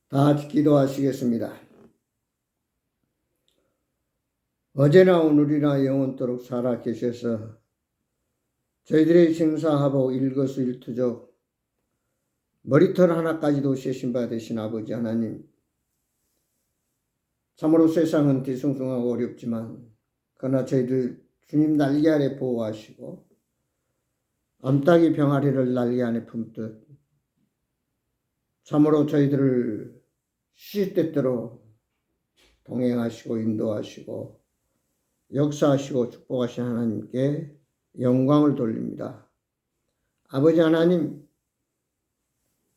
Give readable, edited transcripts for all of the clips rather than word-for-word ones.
다 같이 기도하시겠습니다. 어제나 오늘이나 영원토록 살아 계셔서 저희들의 생사하복 일거수일투족 머리털 하나까지도 세신 바 되신 아버지 하나님, 참으로 세상은 뒤숭숭하고 어렵지만 그러나 저희들 주님 날개 아래 보호하시고 암탉이 병아리를 날개 안에 품듯 참으로 저희들을 시시때때로 동행하시고 인도하시고 역사하시고 축복하신 하나님께 영광을 돌립니다. 아버지 하나님,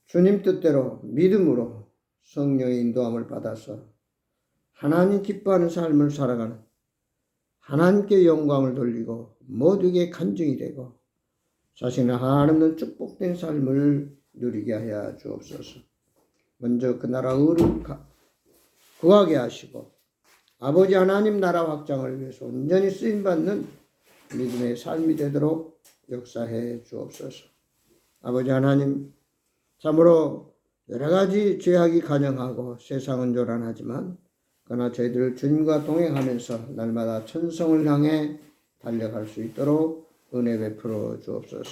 주님 뜻대로 믿음으로 성령의 인도함을 받아서 하나님 기뻐하는 삶을 살아가는, 하나님께 영광을 돌리고 모두에게 간증이 되고 자신의 한없는 축복된 삶을 누리게 하여 주옵소서. 먼저 그 나라 의를 구하게 하시고 아버지 하나님 나라 확장을 위해서 온전히 쓰임받는 믿음의 삶이 되도록 역사해 주옵소서. 아버지 하나님, 참으로 여러 가지 죄악이 가능하고 세상은 요란하지만 그러나 저희들 주님과 동행하면서 날마다 천성을 향해 달려갈 수 있도록 은혜 베풀어 주옵소서.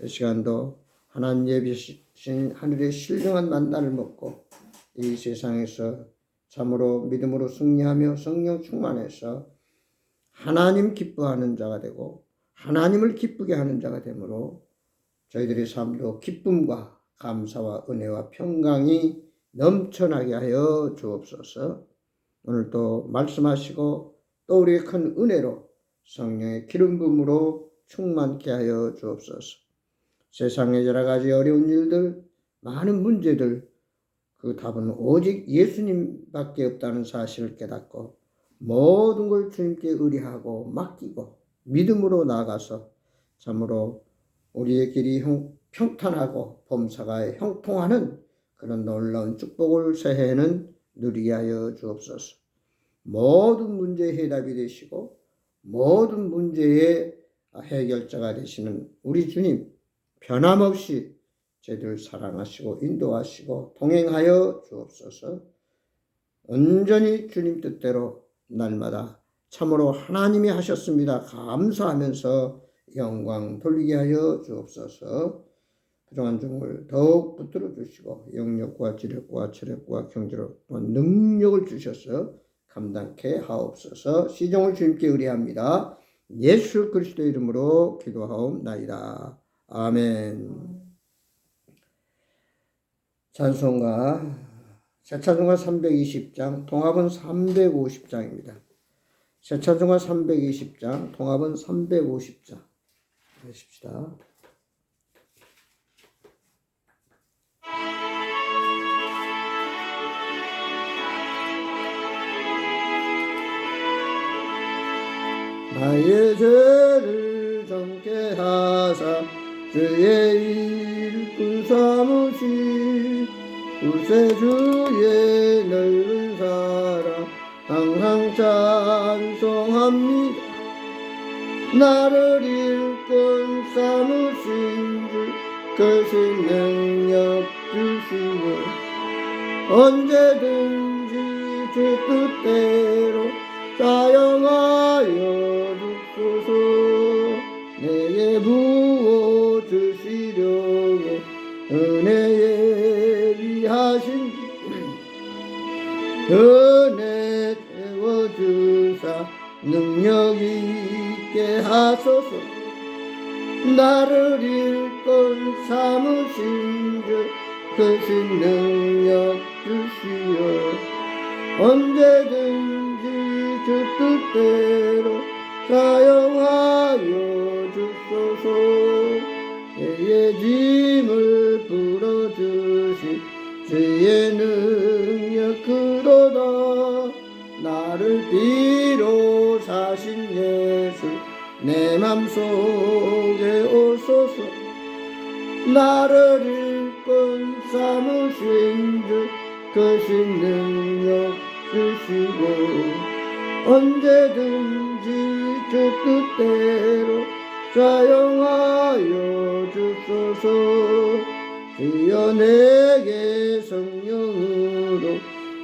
이 시간도 하나님 예비신 하늘의 신령한 만나를 먹고 이 세상에서 참으로 믿음으로 승리하며 성령 충만해서 하나님 기뻐하는 자가 되고 하나님을 기쁘게 하는 자가 되므로 저희들의 삶도 기쁨과 감사와 은혜와 평강이 넘쳐나게 하여 주옵소서. 오늘 또 말씀하시고 또 우리의 큰 은혜로 성령의 기름 부음으로 충만케 하여 주옵소서. 세상의 여러 가지 어려운 일들, 많은 문제들, 그 답은 오직 예수님밖에 없다는 사실을 깨닫고 모든 걸 주님께 의뢰하고 맡기고 믿음으로 나아가서 참으로 우리의 길이 평탄하고 범사가 형통하는 그런 놀라운 축복을 새해에는 누리게 하여 주옵소서. 모든 문제의 해답이 되시고 모든 문제의 해결자가 되시는 우리 주님, 변함없이 저희들 사랑하시고 인도하시고 동행하여 주옵소서. 온전히 주님 뜻대로 날마다 참으로 하나님이 하셨습니다 감사하면서 영광 돌리게 하여 주옵소서. 부정한 종을 더욱 붙들어 주시고 영력과 지력과 체력과 경제력과 능력을 주셔서 감당케 하옵소서. 시종을 주님께 의뢰합니다. 예수 그리스도 이름으로 기도하옵나이다. 아멘. 찬송가 새찬송가 320장, 통합은 350장입니다. 새찬송가 320장, 통합은 350장 하십시다. 나의 죄를 정케 하사 주의 일꾼 삼으시 구세주의 넓은 사랑 항상 찬송합니다. 나를 일꾼 삼으신 주 크신 능력 주시고 언제든지 주 뜻대로 사용하여 주소서. 내게 부어 주시려고 은혜 예비하신 은혜 채워주사 능력 있게 하소서. 나를 일꾼 삼으신 주 크신 능력 주시어 언제든지 주 뜻대로 사용하여 주소서. 내의 짐을 풀어주시 주의 능력 그도다. 나를 비로 사신 예수 내 맘속에 오소서. 나를 일꾼 삼으신 주 크신 능력 주시고 언제든지 주 뜻대로 사용하여 주소서. 주여 내게 성령으로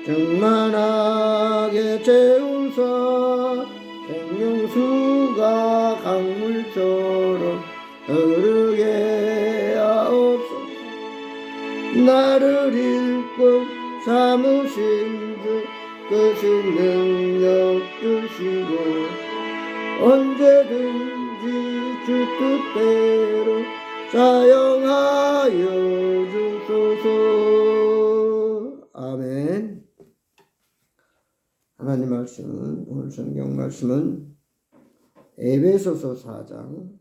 충만하게 채우사 생명수가 강물처럼 흐르게 하옵소서. 나를 일꾼 삼으신 주 크신 능력 주시고 언제든지 주 뜻대로 사용하여 주소서. 아멘. 하나님 말씀은, 오늘 성경 말씀은 에베소서 4장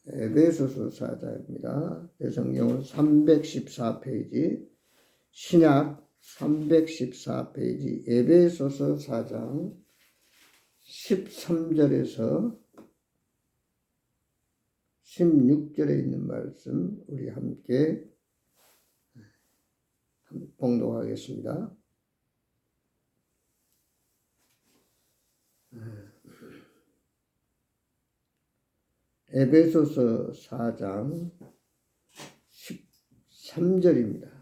에베소서 4장입니다. 내 성경은 314페이지, 신약 314페이지, 에베소서 4장 13절에서 16절에 있는 말씀 우리 함께 봉독하겠습니다. 에베소서 4장 13절입니다.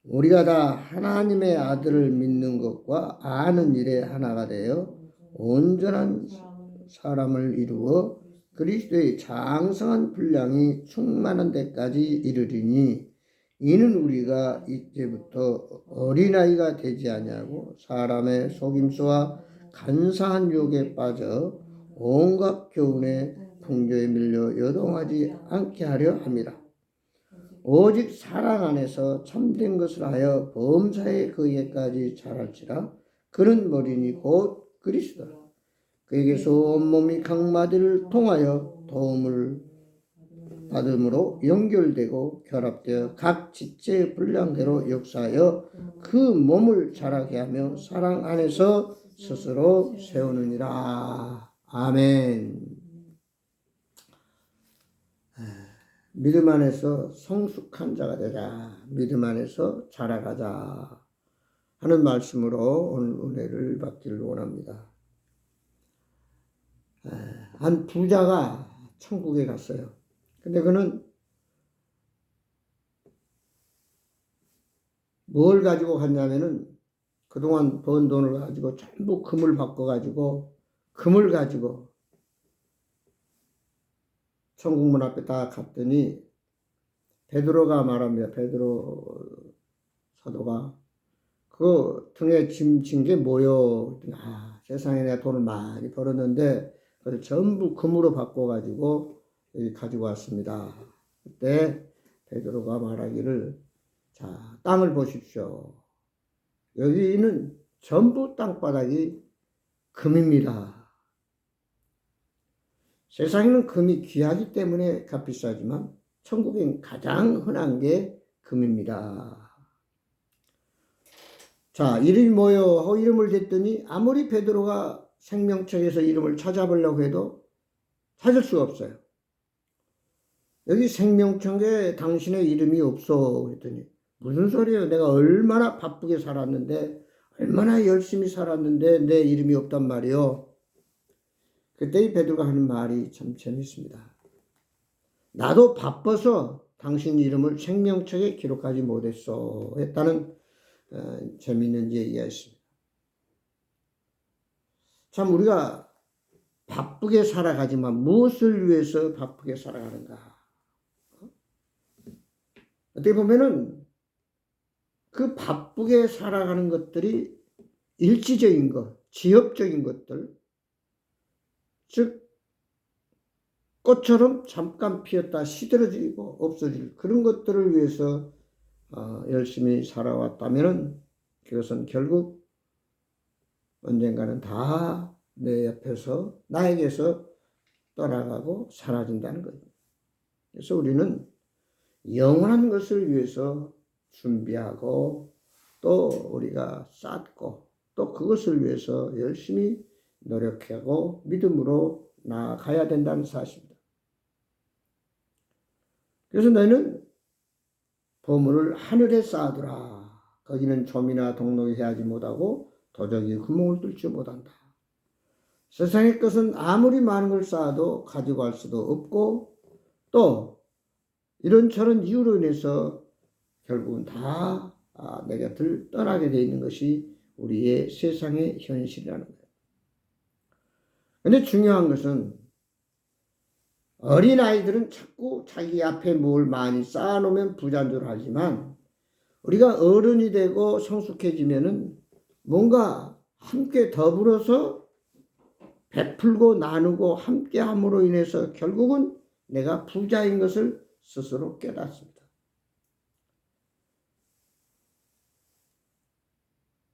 우리가 다 하나님의 아들을 믿는 것과 아는 일에 하나가 되어 온전한 사람을 이루어 그리스도의 장성한 분량이 충만한 데까지 이르리니 이는 우리가 이제부터 어린아이가 되지 아니하고 사람의 속임수와 간사한 유혹에 빠져 온갖 교훈의 풍조에 밀려 요동하지 않게 하려 함이라. 오직 사랑 안에서 참된 것을 하여 범사에 그에게까지 자랄지라. 그는 머리니 곧 그리스도라. 그에게서 온몸이 각 마디를 통하여 도움을 받음으로 연결되고 결합되어 각 지체의 분량대로 역사하여 그 몸을 자라게 하며 사랑 안에서 스스로 세우느니라. 아멘. 믿음 안에서 성숙한 자가 되자. 믿음 안에서 자라가자 하는 말씀으로 오늘 은혜를 받기를 원합니다. 한 부자가 천국에 갔어요. 근데 그는 뭘 가지고 갔냐면은 그동안 번 돈을 가지고 전부 금을 바꿔가지고 금을 가지고 천국문 앞에 다 갔더니 베드로가 말합니다. 베드로 사도가 그 등에 짐진 게 뭐요? 세상에 내가 돈을 많이 벌었는데 그걸 전부 금으로 바꿔가지고 여기 가지고 왔습니다. 그때 베드로가 말하기를 자, 땅을 보십시오. 여기는 전부 땅바닥이 금입니다. 세상에는 금이 귀하기 때문에 값비싸지만 천국엔 가장 흔한 게 금입니다. 자, 이름이 뭐요? 이름을 댔더니 아무리 베드로가 생명책에서 이름을 찾아보려고 해도 찾을 수가 없어요. 여기 생명책에 당신의 이름이 없어 그랬더니 무슨 소리예요? 내가 얼마나 바쁘게 살았는데 얼마나 열심히 살았는데 내 이름이 없단 말이요. 그때 이 베드로가 하는 말이 참 재밌습니다. 나도 바빠서 당신 이름을 생명책에 기록하지 못했어 했다는 재미있는 얘기가 있습니다. 참 우리가 바쁘게 살아가지만 무엇을 위해서 바쁘게 살아가는가? 어떻게 보면은 그 바쁘게 살아가는 것들이 일시적인 것, 지엽적인 것들, 즉 꽃처럼 잠깐 피었다 시들어지고 없어질 그런 것들을 위해서 열심히 살아왔다면 그것은 결국 언젠가는 다 내 옆에서 나에게서 떠나가고 사라진다는 거죠. 그래서 우리는 영원한 것을 위해서 준비하고 또 우리가 쌓고 또 그것을 위해서 열심히 노력하고 믿음으로 나아가야 된다는 사실입니다. 그래서 너희는 보물을 하늘에 쌓아두라. 거기는 좀이나 동록이 해하지 못하고 도적이 구멍을 뚫지 못한다. 세상의 것은 아무리 많은 걸 쌓아도 가지고 갈 수도 없고, 또 이런저런 이유로 인해서 결국은 다 내 곁을 떠나게 되어 있는 것이 우리의 세상의 현실이라는 거예요. 근데 중요한 것은 어린아이들은 자꾸 자기 앞에 뭘 많이 쌓아놓으면 부자인 줄 알지만, 우리가 어른이 되고 성숙해지면은 뭔가 함께 더불어서 베풀고 나누고 함께 함으로 인해서 결국은 내가 부자인 것을 스스로 깨닫습니다.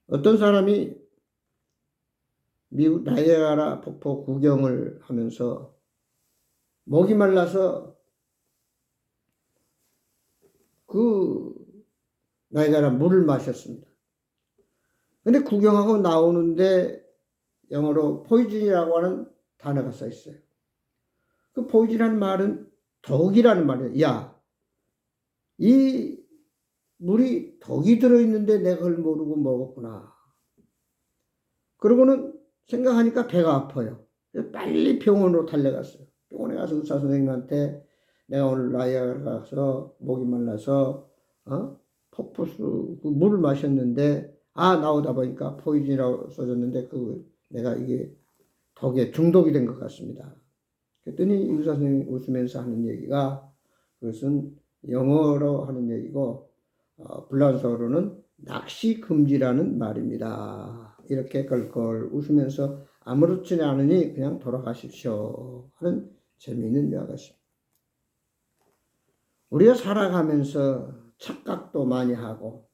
어떤 사람이 미국 나이아가라 폭포 구경을 하면서 목이 말라서 그 나이아가라 물을 마셨습니다. 근데 구경하고 나오는데 영어로 포이즌이라고 하는 단어가 써 있어요. 그 포이즌이라는 말은 독이라는 말이에요. 야, 이 물이 독이 들어있는데 내가 그걸 모르고 먹었구나. 그러고는 생각하니까 배가 아파요. 빨리 병원으로 달려갔어요. 병원에 가서 의사 선생님한테 내가 오늘 나이아가라 가서 목이 말라서 폭포수 그 물을 마셨는데 나오다 보니까 포이즌이라고 써졌는데 내가 이게 독에 중독이 된 것 같습니다. 그랬더니 의사 선생님이 웃으면서 하는 얘기가, 그것은 영어로 하는 얘기고 불란서어로는 낚시 금지라는 말입니다. 이렇게 껄껄 웃으면서 아무렇지 않으니 그냥 돌아가십시오 하는 재미있는 이야기입니다. 우리가 살아가면서 착각도 많이 하고,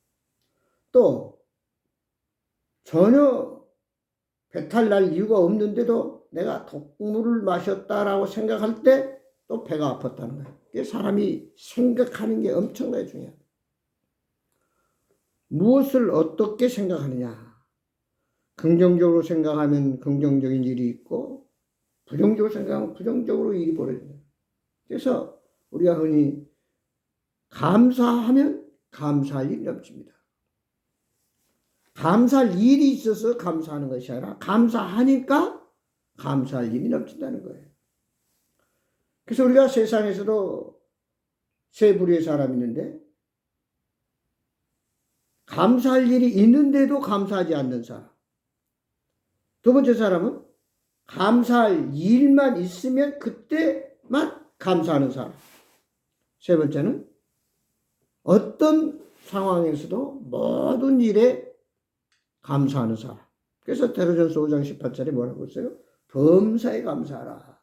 또 전혀 배탈 날 이유가 없는데도 내가 독물을 마셨다라고 생각할 때 또 배가 아팠다는 거예요. 그게 사람이 생각하는 게 엄청나게 중요합니다. 무엇을 어떻게 생각하느냐. 긍정적으로 생각하면 긍정적인 일이 있고, 부정적으로 생각하면 부정적으로 일이 벌어집니다. 그래서 우리가 흔히 감사하면 감사할 일이 넘칩니다. 감사할 일이 있어서 감사하는 것이 아니라 감사하니까 감사할 일이 넘친다는 거예요. 그래서 우리가 세상에서도 세 부류의 사람이 있는데, 감사할 일이 있는데도 감사하지 않는 사람. 두 번째 사람은 감사할 일만 있으면 그때만 감사하는 사람. 세 번째는 어떤 상황에서도 모든 일에 감사하는 사람. 그래서 데살로니가전서 5장 18절에 뭐라고 했어요? 범사에 감사하라.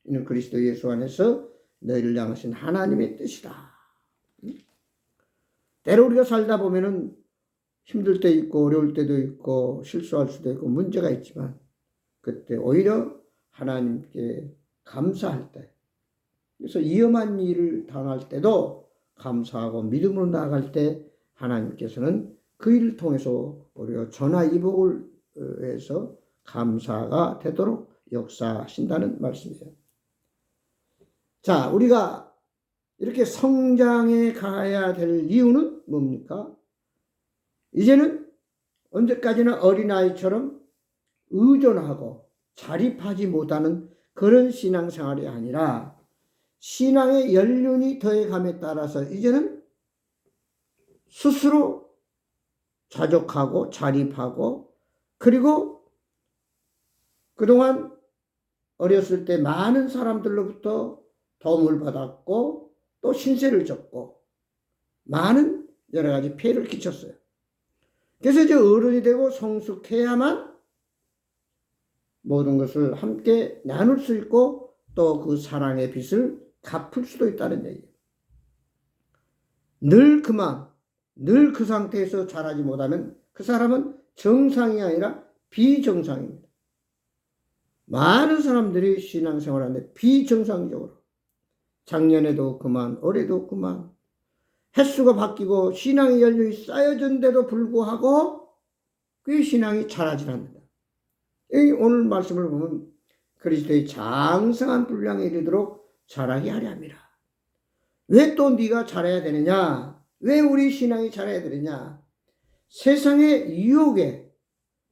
이는 그리스도 예수 안에서 너희를 향하신 하나님의 뜻이다. 때로 우리가 살다 보면은 힘들 때 있고 어려울 때도 있고 실수할 수도 있고 문제가 있지만, 그때 오히려 하나님께 감사할 때, 그래서 위험한 일을 당할 때도 감사하고 믿음으로 나아갈 때 하나님께서는 그 일을 통해서 우리가 전화위복을 해서 감사가 되도록 역사하신다는 말씀이에요. 자, 우리가 이렇게 성장해 가야 될 이유는 뭡니까? 이제는 언제까지나 어린아이처럼 의존하고 자립하지 못하는 그런 신앙생활이 아니라, 신앙의 연륜이 더해감에 따라서 이제는 스스로 자족하고 자립하고, 그리고 그동안 어렸을 때 많은 사람들로부터 도움을 받았고 또 신세를 졌고 많은 여러 가지 피해를 끼쳤어요. 그래서 이제 어른이 되고 성숙해야만 모든 것을 함께 나눌 수 있고 또 그 사랑의 빚을 갚을 수도 있다는 얘기예요. 늘 그 상태에서 자라지 못하면 그 사람은 정상이 아니라 비정상입니다. 많은 사람들이 신앙생활하는데 비정상적으로, 작년에도 그만, 올해도 그만, 횟수가 바뀌고 신앙의 연륜이 쌓여진데도 불구하고 그 신앙이 자라지 않는다. 오늘 말씀을 보면 그리스도의 장성한 분량에 이르도록 자라게 하려 함이라. 왜 또 네가 자라야 되느냐? 왜 우리 신앙이 자라야 되느냐? 세상의 유혹에,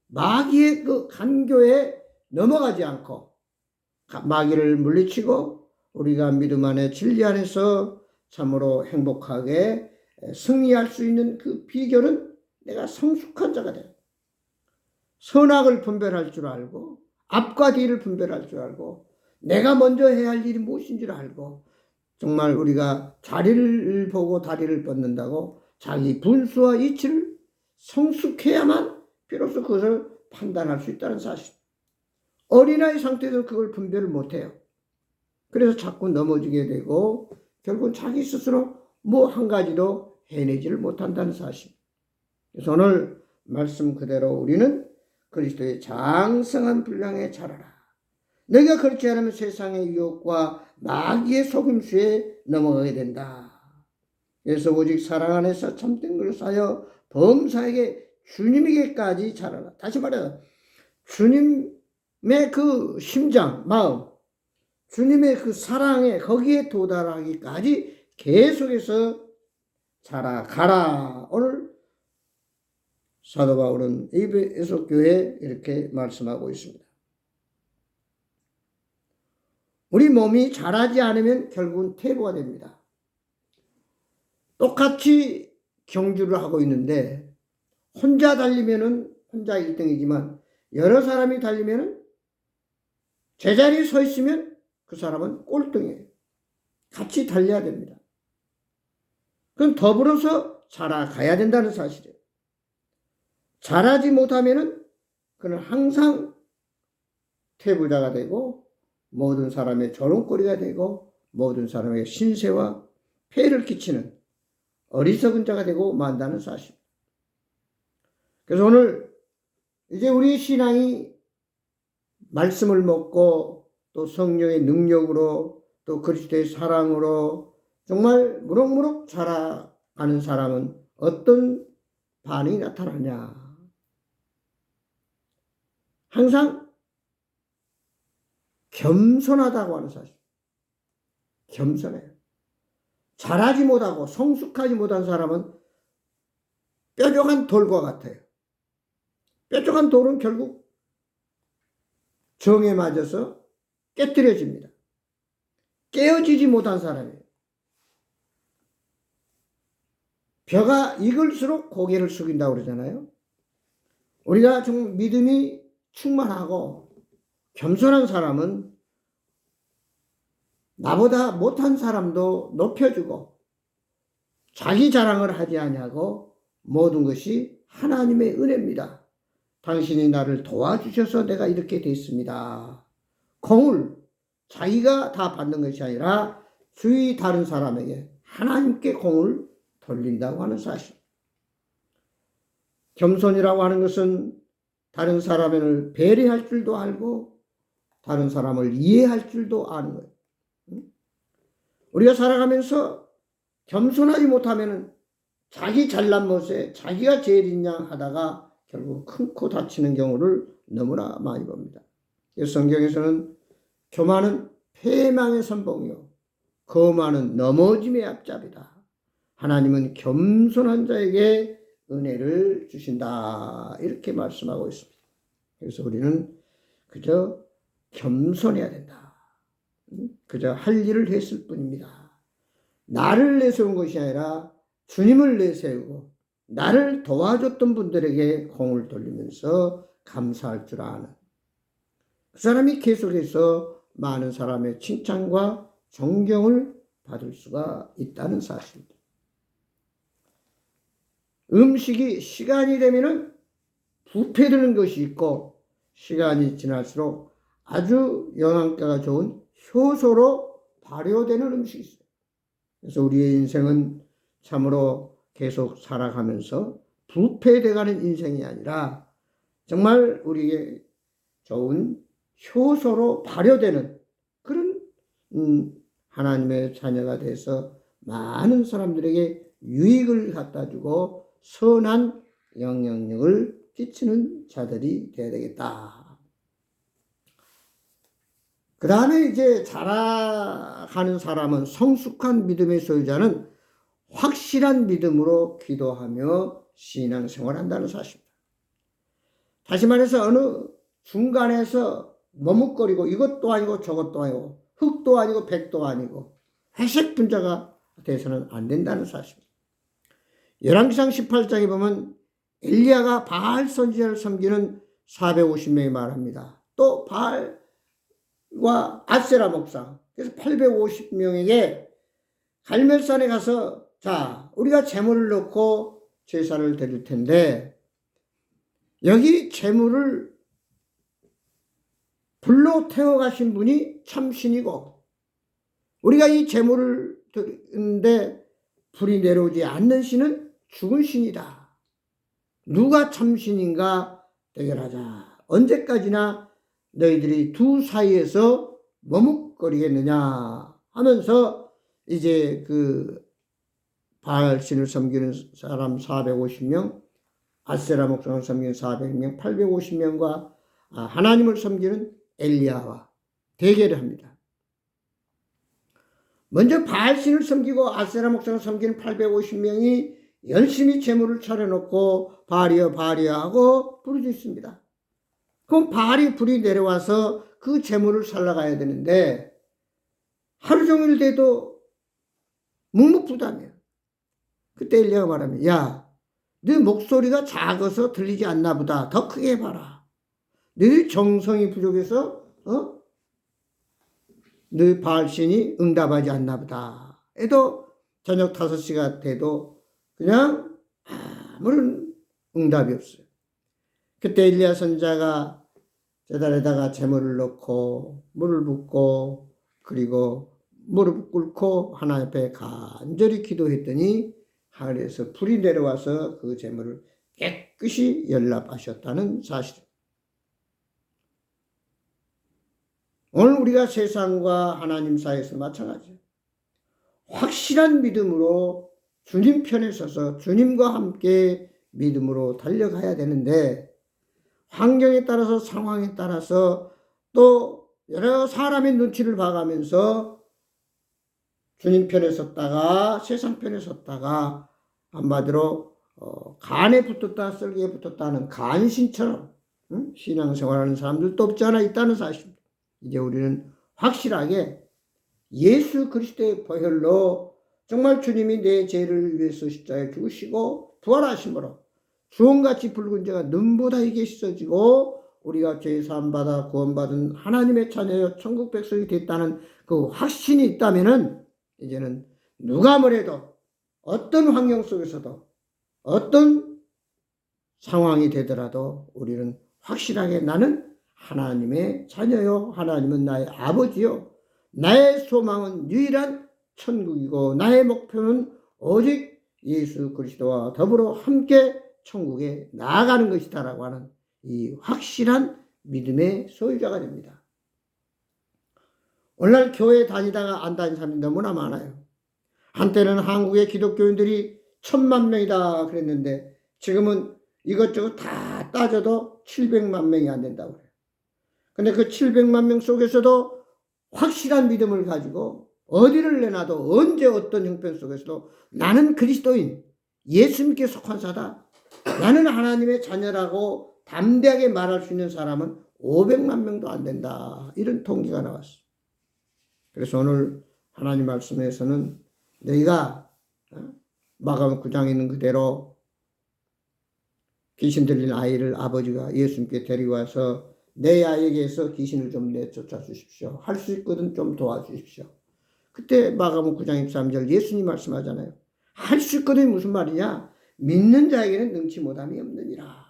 마귀의 그 간교에 넘어가지 않고 마귀를 물리치고 우리가 믿음 안에 진리 안에서 참으로 행복하게 승리할 수 있는 그 비결은 내가 성숙한 자가 돼요. 선악을 분별할 줄 알고 앞과 뒤를 분별할 줄 알고 내가 먼저 해야 할 일이 무엇인지를 알고 정말 우리가 자리를 보고 다리를 뻗는다고 자기 분수와 이치를 성숙해야만 비로소 그것을 판단할 수 있다는 사실. 어린아이 상태에서 그걸 분별을 못해요. 그래서 자꾸 넘어지게 되고 결국 자기 스스로 뭐 한 가지도 해내지를 못한다는 사실. 그래서 오늘 말씀 그대로 우리는 그리스도의 장성한 분량에 자라라. 너희가 그렇지 않으면 세상의 유혹과 마귀의 속임수에 넘어가게 된다. 그래서 오직 사랑 안에서 참된 것을 사여 범사에게 주님에게까지 자라라. 다시 말해서 주님의 그 심장, 마음, 주님의 그 사랑에 거기에 도달하기까지 계속해서 자라가라. 오늘 사도 바울은 에베소 교회에 이렇게 말씀하고 있습니다. 우리 몸이 자라지 않으면 결국은 퇴보가 됩니다. 똑같이 경주를 하고 있는데 혼자 달리면은 혼자 1등이지만 여러 사람이 달리면은 제자리에 서 있으면 그 사람은 꼴등이에요. 같이 달려야 됩니다. 그럼 더불어서 자라가야 된다는 사실이에요. 자라지 못하면은 그는 항상 퇴부자가 되고 모든 사람의 조롱거리가 되고 모든 사람의 신세와 폐를 끼치는 어리석은 자가 되고 만다는 사실. 그래서 오늘 이제 우리 신앙이 말씀을 먹고 또 성령의 능력으로 또 그리스도의 사랑으로 정말 무럭무럭 자라가는 사람은 어떤 반응이 나타나냐. 항상 겸손하다고 하는 사실. 겸손해요. 잘하지 못하고 성숙하지 못한 사람은 뾰족한 돌과 같아요. 뾰족한 돌은 결국 정에 맞아서 깨뜨려집니다. 깨어지지 못한 사람이에요. 벼가 익을수록 고개를 숙인다고 그러잖아요. 우리가 좀 믿음이 충만하고 겸손한 사람은 나보다 못한 사람도 높여주고 자기 자랑을 하지 아니하고 모든 것이 하나님의 은혜입니다. 당신이 나를 도와주셔서 내가 이렇게 됐습니다. 공을 자기가 다 받는 것이 아니라 주위 다른 사람에게 하나님께 공을 돌린다고 하는 사실. 겸손이라고 하는 것은 다른 사람을 배려할 줄도 알고 다른 사람을 이해할 줄도 아는 거예요. 우리가 살아가면서 겸손하지 못하면 자기 잘난 것에 자기가 제일이냐 하다가 결국 큰 코 다치는 경우를 너무나 많이 봅니다. 성경에서는 교만은 패망의 선봉이요 거만은 넘어짐의 앞잡이다. 하나님은 겸손한 자에게 은혜를 주신다. 이렇게 말씀하고 있습니다. 그래서 우리는 그저 겸손해야 된다. 그저 할 일을 했을 뿐입니다. 나를 내세운 것이 아니라 주님을 내세우고 나를 도와줬던 분들에게 공을 돌리면서 감사할 줄 아는 그 사람이 계속해서 많은 사람의 칭찬과 존경을 받을 수가 있다는 사실입니다. 음식이 시간이 되면은 부패되는 것이 있고 시간이 지날수록 아주 영양가가 좋은 효소로 발효되는 음식이 있어요. 그래서 우리의 인생은 참으로 계속 살아가면서 부패돼가는 인생이 아니라 정말 우리에게 좋은 효소로 발효되는 그런 하나님의 자녀가 돼서 많은 사람들에게 유익을 갖다 주고 선한 영향력을 끼치는 자들이 되어야 되겠다. 그 다음에 이제 자라가는 사람은 성숙한 믿음의 소유자는 확실한 믿음으로 기도하며 신앙생활을 한다는 사실입니다. 다시 말해서 어느 중간에서 머뭇거리고 이것도 아니고 저것도 아니고 흑도 아니고 백도 아니고 회색 분자가 돼서는 안 된다는 사실입니다. 열왕기상 18장에 보면 엘리야가 바알 선지자를 섬기는 450명이 말합니다. 또 바알과 아세라 목사, 그래서 850명에게 갈멜산에 가서 자, 우리가 제물을 넣고 제사를 드릴 텐데 여기 제물을 불로 태워가신 분이 참신이고 우리가 이 제물을 드리는데 불이 내려오지 않는 신은 죽은 신이다. 누가 참신인가 대결하자. 언제까지나 너희들이 두 사이에서 머뭇거리겠느냐 하면서 이제 그 바알신을 섬기는 사람 450명, 아세라 목상을 섬기는 400명, 850명과 하나님을 섬기는 엘리야와 대결을 합니다. 먼저 바알신을 섬기고 아세라 목상을 섬기는 850명이 열심히 제물을 차려놓고 바알이여 바알이여 하고 부르짖습니다. 그럼 바알이 불이 내려와서 그 제물을 살라가야 되는데 하루 종일 돼도 묵묵부담이야. 그때 엘리야가 말하면 야, 네 목소리가 작아서 들리지 않나 보다. 더 크게 해봐라. 너희 정성이 부족해서 너희 바알신이 응답하지 않나 보다. 해도 저녁 5시가 돼도 그냥 아무런 응답이 없어요. 그때 엘리야 선지자가 제단에다가 제물을 넣고 물을 붓고 그리고 무릎 꿇고 하나님 앞에 간절히 기도했더니 하늘에서 불이 내려와서 그 제물을 깨끗이 연락하셨다는 사실입니다. 오늘 우리가 세상과 하나님 사이에서 마찬가지예요. 확실한 믿음으로 주님 편에 서서 주님과 함께 믿음으로 달려가야 되는데 환경에 따라서 상황에 따라서 또 여러 사람의 눈치를 봐가면서 주님 편에 섰다가 세상 편에 섰다가 한마디로 간에 붙었다 썰기에 붙었다는 간신처럼 신앙생활하는 사람들도 없지 않아 있다는 사실입니다. 이제 우리는 확실하게 예수 그리스도의 보혈로 정말 주님이 내 죄를 위해서 십자가에 죽으시고 부활하심으로 주홍같이 붉은 죄가 눈보다 이게 씻어지고 우리가 죄 사함받아 구원받은 하나님의 자녀여 천국 백성이 됐다는 그 확신이 있다면은 이제는 누가 뭐래도 어떤 환경 속에서도 어떤 상황이 되더라도 우리는 확실하게 나는 하나님의 자녀요 하나님은 나의 아버지요 나의 소망은 유일한 천국이고 나의 목표는 오직 예수 그리스도와 더불어 함께 천국에 나아가는 것이다라고 하는 이 확실한 믿음의 소유자가 됩니다. 오늘날 교회 다니다가 안 다니는 사람이 너무나 많아요. 한때는 한국의 기독교인들이 1000만 명이다 그랬는데 지금은 이것저것 다 따져도 700만 명이 안 된다고 그래요. 근데 그 700만 명 속에서도 확실한 믿음을 가지고 어디를 내놔도 언제 어떤 형편 속에서도 나는 그리스도인 예수님께 속한 자다. 나는 하나님의 자녀라고 담대하게 말할 수 있는 사람은 500만 명도 안 된다. 이런 통계가 나왔어요. 그래서 오늘 하나님 말씀에서는 너희가 마가복음 9장에 있는 그대로 귀신 들린 아이를 아버지가 예수님께 데리고 와서 내 아이에게서 귀신을 좀 내쫓아 주십시오. 할 수 있거든 좀 도와주십시오. 그때 마가복음 9장 23절 예수님 말씀하잖아요. 할 수 있거든 무슨 말이냐? 믿는 자에게는 능치 못함이 없느니라.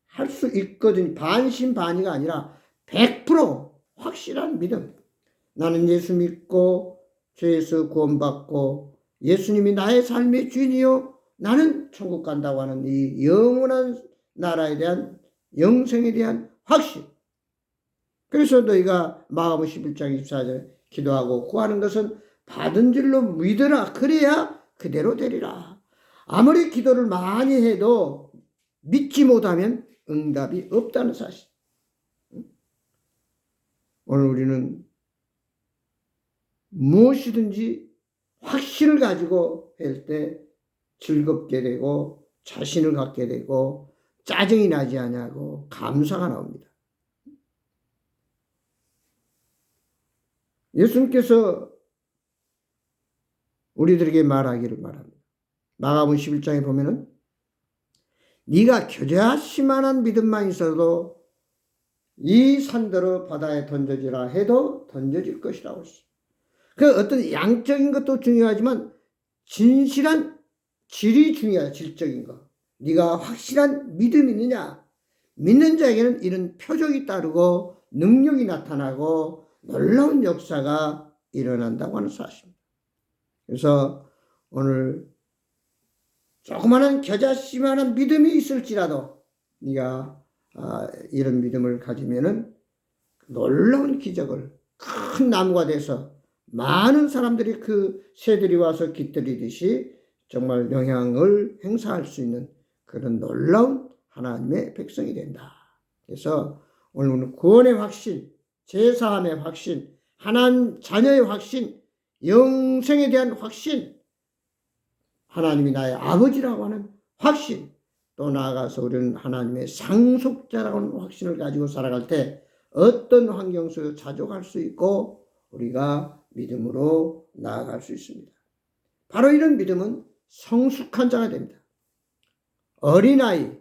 할 수 있거든 반신반의가 아니라 100% 확실한 믿음. 나는 예수 믿고 죄에서 구원받고 예수님이 나의 삶의 주인이요 나는 천국 간다고 하는 이 영원한 나라에 대한 영생에 대한 확신. 그래서 너희가 마가복음 11장 24절에 기도하고 구하는 것은 받은 줄로 믿으라. 그래야 그대로 되리라. 아무리 기도를 많이 해도 믿지 못하면 응답이 없다는 사실. 오늘 우리는 무엇이든지 확신을 가지고 할 때 즐겁게 되고 자신을 갖게 되고 짜증이 나지 않냐고 감사가 나옵니다. 예수님께서 우리들에게 말하기를 말합니다. 마가복음 11장에 보면은 네가 겨자씨만한 믿음만 있어도 이 산더러 바다에 던져지라 해도 던져질 것이라고 했어요. 그 어떤 양적인 것도 중요하지만 진실한 질이 중요해요. 질적인 거. 네가 확실한 믿음이 있느냐. 믿는 자에게는 이런 표적이 따르고 능력이 나타나고 놀라운 역사가 일어난다고 하는 사실입니다. 그래서 오늘 조그마한 겨자씨만한 믿음이 있을지라도 네가 이런 믿음을 가지면은 놀라운 기적을 큰 나무가 돼서 많은 사람들이 그 새들이 와서 깃들이듯이 정말 영향을 행사할 수 있는 그런 놀라운 하나님의 백성이 된다. 그래서 오늘 구원의 확신, 제사함의 확신, 하나님 자녀의 확신, 영생에 대한 확신, 하나님이 나의 아버지라고 하는 확신, 또 나아가서 우리는 하나님의 상속자라고 하는 확신을 가지고 살아갈 때 어떤 환경 속에서 자족할 수 있고 우리가 믿음으로 나아갈 수 있습니다. 바로 이런 믿음은 성숙한 자가 됩니다. 어린아이,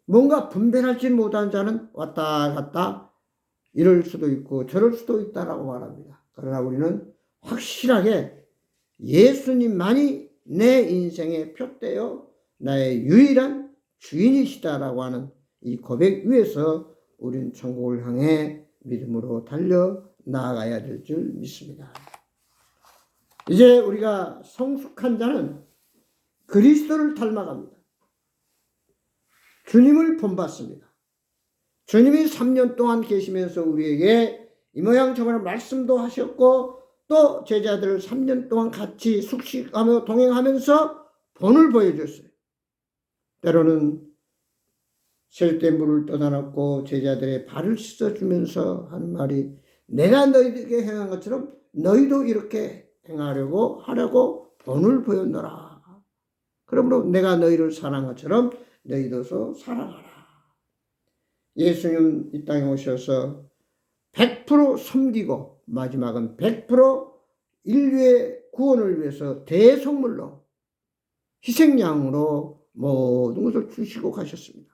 뭔가 분별하지 못한 자는 왔다 갔다 이럴 수도 있고 저럴 수도 있다라고 말합니다. 그러나 우리는 확실하게 예수님만이 내 인생의 표대요 나의 유일한 주인이시다라고 하는 이 고백 위에서 우리는 천국을 향해 믿음으로 달려 나아가야 될 줄 믿습니다. 이제 우리가 성숙한 자는 그리스도를 닮아갑니다. 주님을 본받습니다. 주님이 3년 동안 계시면서 우리에게 이 모양 저 모양 말씀도 하셨고 또 제자들을 3년 동안 같이 숙식하며 동행하면서 본을 보여줬어요. 때로는 셀 때 물을 떠나놨고 제자들의 발을 씻어주면서 하는 말이 내가 너희들에게 행한 것처럼 너희도 이렇게 하려고 본을 보였노라. 그러므로 내가 너희를 사랑한 것처럼 너희도 사랑하라. 예수님 이 땅에 오셔서 100% 섬기고 마지막은 100% 인류의 구원을 위해서 대속물로 희생양으로 모든 것을 주시고 가셨습니다.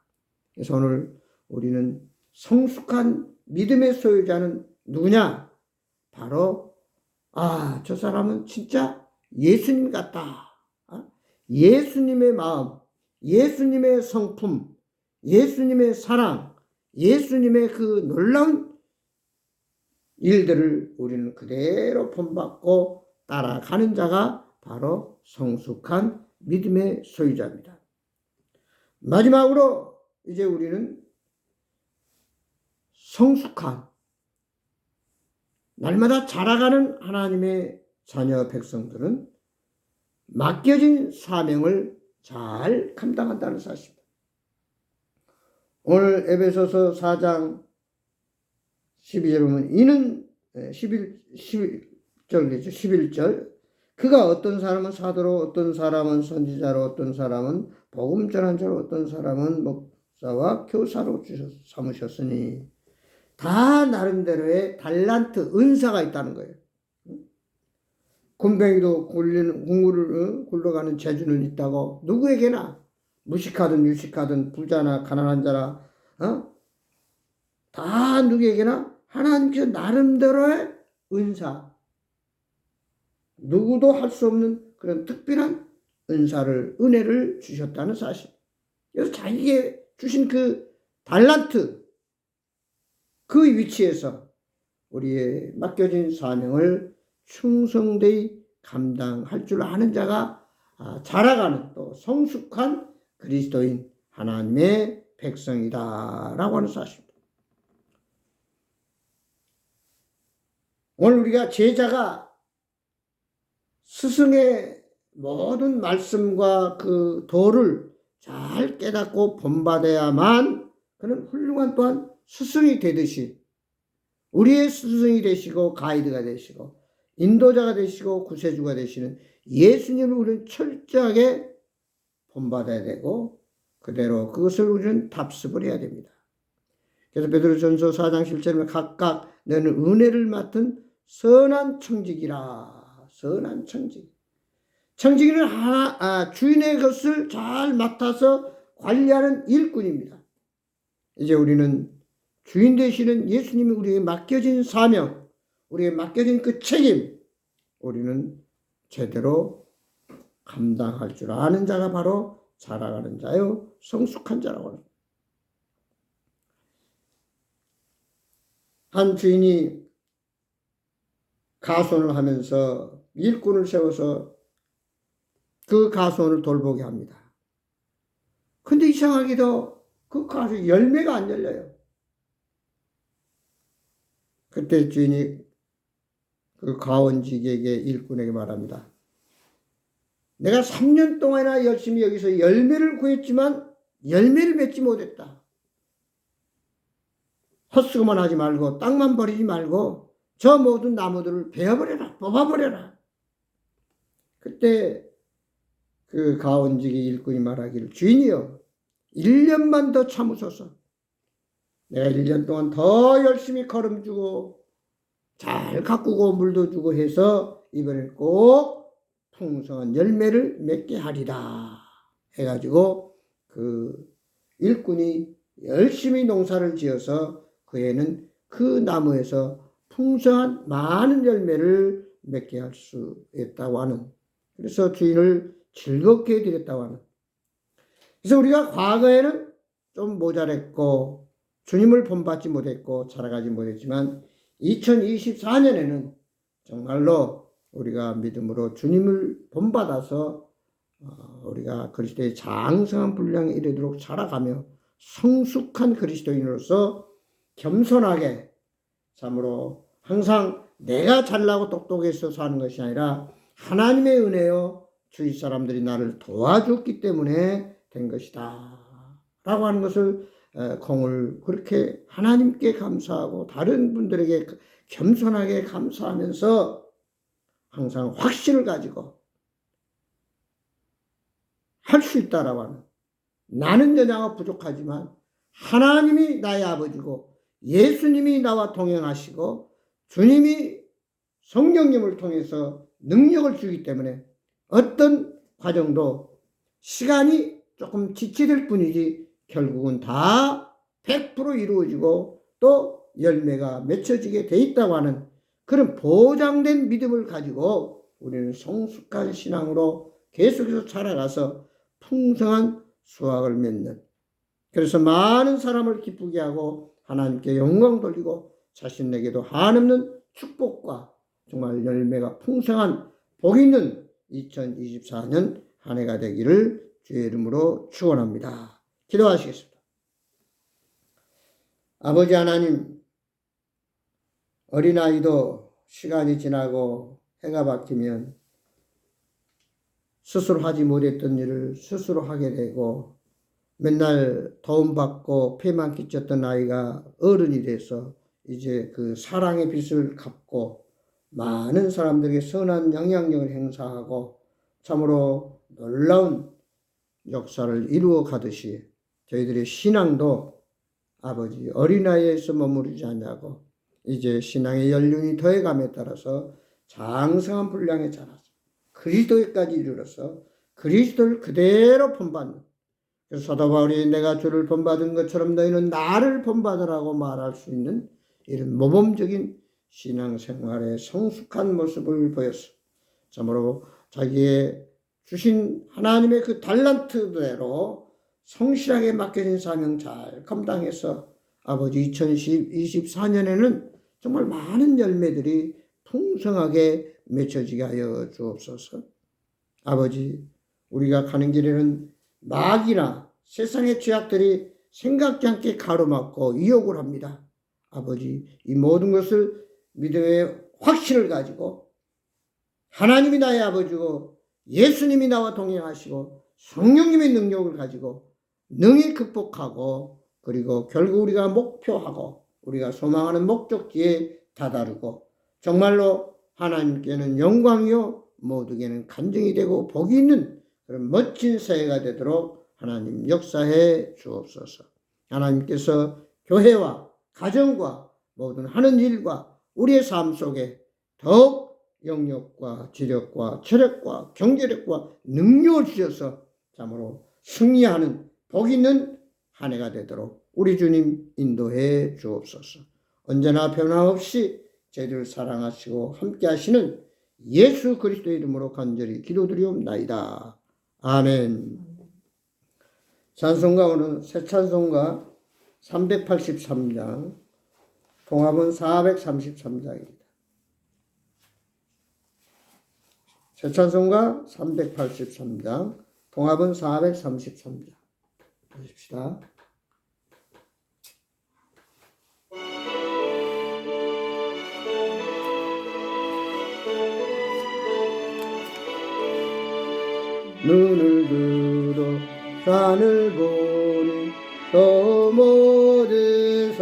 그래서 오늘 우리는 성숙한 믿음의 소유자는 누구냐? 바로 저 사람은 진짜 예수님 같다. 예수님의 마음, 예수님의 성품, 예수님의 사랑, 예수님의 그 놀라운 일들을 우리는 그대로 본받고 따라가는 자가 바로 성숙한 믿음의 소유자입니다. 마지막으로 이제 우리는 성숙한 날마다 자라가는 하나님의 자녀 백성들은 맡겨진 사명을 잘 감당한다는 사실입니다. 오늘 에베소서 4장 12절 보면 이는 11절 그가 어떤 사람은 사도로 어떤 사람은 선지자로 어떤 사람은 복음 전한 자로 어떤 사람은 목사와 교사로 삼으셨으니 다 나름대로의 달란트 은사가 있다는 거예요. 곰뱅이도 공구를 굴러가는 재주는 있다고 누구에게나 무식하든 유식하든 부자나 가난한 자나 다 누구에게나 하나님께서 나름대로의 은사 누구도 할 수 없는 그런 특별한 은혜를 주셨다는 사실. 그래서 자기에게 주신 그 달란트 그 위치에서 우리의 맡겨진 사명을 충성되이 감당할 줄 아는 자가 자라가는 또 성숙한 그리스도인 하나님의 백성이다라고 하는 사실입니다. 오늘 우리가 제자가 스승의 모든 말씀과 그 도를 잘 깨닫고 본받아야만 그는 훌륭한 또한 스승이 되듯이 우리의 스승이 되시고 가이드가 되시고 인도자가 되시고 구세주가 되시는 예수님을 우리는 철저하게 본받아야 되고 그대로 그것을 우리는 답습을 해야 됩니다. 그래서 베드로전서 4장 7절에 각각 너는 은혜를 맡은 선한 청지기라. 선한 청지기. 청지기는 주인의 것을 잘 맡아서 관리하는 일꾼입니다. 이제 우리는 주인 되시는 예수님이 우리에게 맡겨진 사명, 우리에게 맡겨진 그 책임, 우리는 제대로 감당할 줄 아는 자가 바로 자라가는 자요 성숙한 자라고 합니다. 한 주인이 가손을 하면서 일꾼을 세워서 그 가손을 돌보게 합니다. 근데 이상하게도 그 가손 열매가 안 열려요. 그때 주인이 그 가원직에게 일꾼에게 말합니다. 내가 3년 동안이나 열심히 여기서 열매를 구했지만 열매를 맺지 못했다. 헛수고만 하지 말고 땅만 버리지 말고 저 모든 나무들을 베어버려라. 뽑아버려라. 그때 그 가원직의 일꾼이 말하기를 주인이여 1년만 더 참으소서. 내가 1년 동안 더 열심히 거름주고 잘 가꾸고 물도 주고 해서 이번엔 꼭 풍성한 열매를 맺게 하리라 해가지고 그 일꾼이 열심히 농사를 지어서 그 해는 그 나무에서 풍성한 많은 열매를 맺게 할 수 있다고 하는, 그래서 주인을 즐겁게 해드렸다고 하는. 그래서 우리가 과거에는 좀 모자랐고 주님을 본받지 못했고 자라가지 못했지만 2024년에는 정말로 우리가 믿음으로 주님을 본받아서 우리가 그리스도의 장성한 분량에 이르도록 자라가며 성숙한 그리스도인으로서 겸손하게 참으로 항상 내가 잘나고 똑똑해서 하는 것이 아니라 하나님의 은혜요 주위 사람들이 나를 도와줬기 때문에 된 것이다 라고 하는 것을 공을 그렇게 하나님께 감사하고 다른 분들에게 겸손하게 감사하면서 항상 확신을 가지고 할 수 있다라고 하는, 나는 여자가 부족하지만 하나님이 나의 아버지고 예수님이 나와 동행하시고 주님이 성령님을 통해서 능력을 주기 때문에 어떤 과정도 시간이 조금 지체될 뿐이지 결국은 다 100% 이루어지고 또 열매가 맺혀지게 돼 있다고 하는 그런 보장된 믿음을 가지고 우리는 성숙한 신앙으로 계속해서 자라가서 풍성한 수확을 맺는, 그래서 많은 사람을 기쁘게 하고 하나님께 영광 돌리고 자신에게도 한없는 축복과 정말 열매가 풍성한 복 있는 2024년 한 해가 되기를 주의 이름으로 축원합니다. 기도하시겠습니다. 아버지 하나님, 어린아이도 시간이 지나고 해가 바뀌면 스스로 하지 못했던 일을 스스로 하게 되고 맨날 도움받고 폐만 끼쳤던 아이가 어른이 돼서 이제 그 사랑의 빚을 갚고 많은 사람들에게 선한 영향력을 행사하고 참으로 놀라운 역사를 이루어 가듯이 저희들의 신앙도 아버지 어린아이에서 머무르지 않냐고 이제 신앙의 연륜이 더해감에 따라서 장성한 분량에 자라서 그리스도에까지 이르러서 그리스도를 그대로 본받는, 그래서 사도 바울이 내가 주를 본받은 것처럼 너희는 나를 본받으라고 말할 수 있는 이런 모범적인 신앙생활의 성숙한 모습을 보였어. 참으로 자기의 주신 하나님의 그 달란트대로 성실하게 맡겨진 사명 잘 감당해서 아버지 2024년에는 정말 많은 열매들이 풍성하게 맺혀지게 하여 주옵소서. 아버지, 우리가 가는 길에는 마귀나 세상의 죄악들이 생각지 않게 가로막고 유혹을 합니다. 아버지, 이 모든 것을 믿음의 확신을 가지고 하나님이 나의 아버지고 예수님이 나와 동행하시고 성령님의 능력을 가지고 능히 극복하고 그리고 결국 우리가 목표하고 우리가 소망하는 목적지에 다다르고 정말로 하나님께는 영광이요 모두에게는 간증이 되고 복이 있는 그런 멋진 새해가 되도록 하나님 역사해 주옵소서. 하나님께서 교회와 가정과 모든 하는 일과 우리의 삶 속에 더욱 영력과 지력과 체력과 경제력과 능력을 주셔서 참으로 승리하는 복 있는 한 해가 되도록 우리 주님 인도해 주옵소서. 언제나 변함없이 저희를 사랑하시고 함께 하시는 예수 그리스도의 이름으로 간절히 기도드리옵나이다. 아멘. 찬송가 오늘 새 찬송가 383장, 통합은 433장입니다. 새 찬송가 383장, 통합은 433장. 보십시다. 눈을 들어 산을 보니 저 멀리서나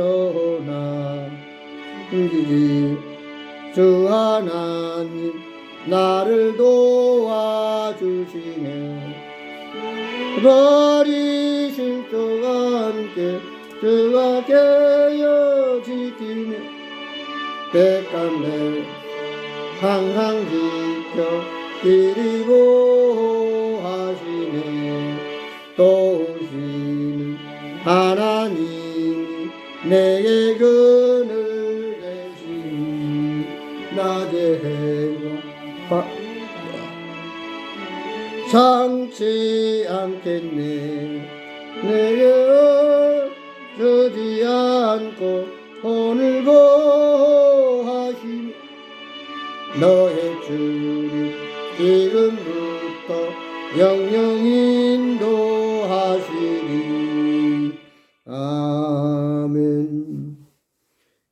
숨기지 주 하나님 나를 도와주시네. 버리실 주와 함께 주가 되어 지키네. 백간별 항상 지켜 길이 보호하시네. 도우시는 하나님이 내게 그늘 되시니 낮의 해가 상치 않겠네. 내게 어쩌지 않고 오늘 보호하시니 너의 주님 지금부터 영영 인도하시리. 아멘.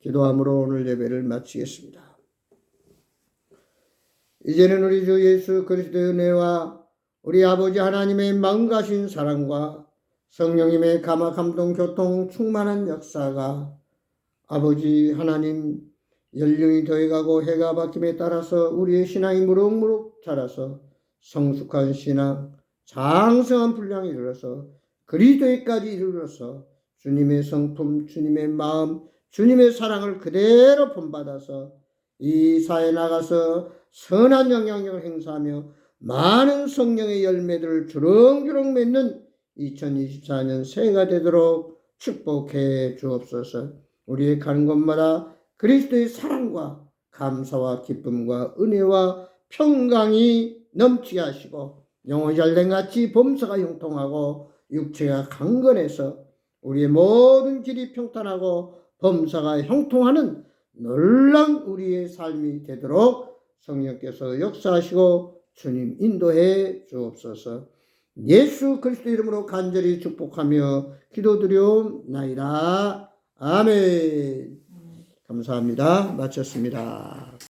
기도함으로 오늘 예배를 마치겠습니다. 이제는 우리 주 예수 그리스도의 은혜와 우리 아버지 하나님의 마음 가신 사랑과 성령님의 감화 감동 교통 충만한 역사가 아버지 하나님 연륜이 더해가고 해가 바뀜에 따라서 우리의 신앙이 무럭무럭 자라서 성숙한 신앙, 장성한 분량에 이르러서 그리스도에까지 이르러서 주님의 성품, 주님의 마음, 주님의 사랑을 그대로 본받아서 이 사회에 나가서 선한 영향력을 행사하며 많은 성령의 열매들을 주렁주렁 맺는 2024년 새해가 되도록 축복해 주옵소서. 우리의 가는 곳마다 그리스도의 사랑과 감사와 기쁨과 은혜와 평강이 넘치게 하시고 영혼이 잘된같이 범사가 형통하고 육체가 강건해서 우리의 모든 길이 평탄하고 범사가 형통하는 놀라운 우리의 삶이 되도록 성령께서 역사하시고 주님 인도해 주옵소서. 예수 그리스도 이름으로 간절히 축복하며 기도드리옵나이다. 아멘. 감사합니다. 마쳤습니다.